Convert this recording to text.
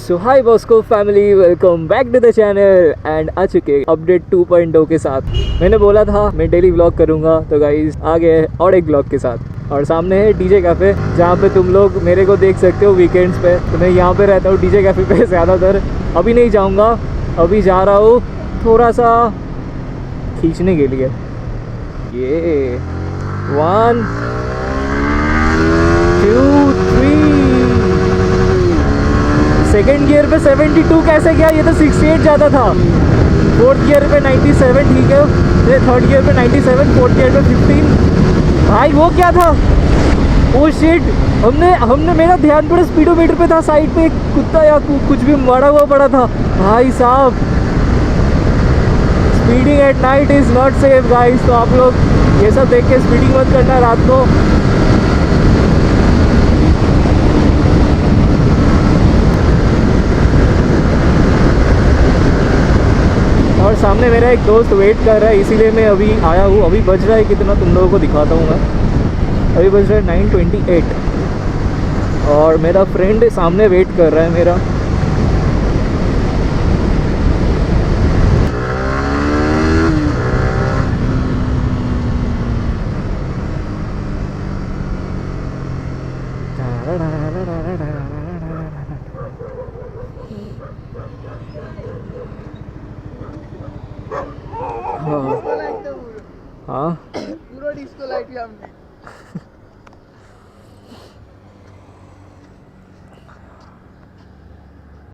So hi Bosco family, welcome back to the channel and आ चुके update 2.0 के साथ। मैंने बोला था मैं डेली व्लॉग करूंगा, तो गाइज आ गए और एक व्लॉग के साथ। और सामने है डीजे कैफ़े, जहाँ पे तुम लोग मेरे को देख सकते हो वीकेंड्स पे। तो मैं यहाँ पे रहता हूँ डीजे कैफ़े पे ज़्यादातर। अभी नहीं जाऊँगा, अभी जा रहा हूँ थोड़ा सा खींचने के लिए। ये 1 2 3 सेकेंड गियर पे 72 कैसे गया? ये तो 68 जाता था। फोर्थ गियर पे 97, ठीक है। थर्ड गियर पे 97, फोर्थ गियर पे 15। भाई वो क्या था? ओ शिट, हमने मेरा ध्यान थोड़ा स्पीडोमीटर पे था, साइड पे एक कुत्ता या कुछ भी मरा हुआ पड़ा था। भाई साहब, speeding at night is not safe guys. तो आप लोग ये सब देख के स्पीडिंग मत करना रात को। और सामने मेरा एक दोस्त वेट कर रहा है, इसीलिए मैं अभी आया हूँ। अभी बज रहा है कितना, तुम लोगों को दिखाता हूँ मैं। अभी बज रहा है 9:28 और मेरा फ्रेंड सामने वेट कर रहा है मेरा। हाँ पूरा डिस्को लाइट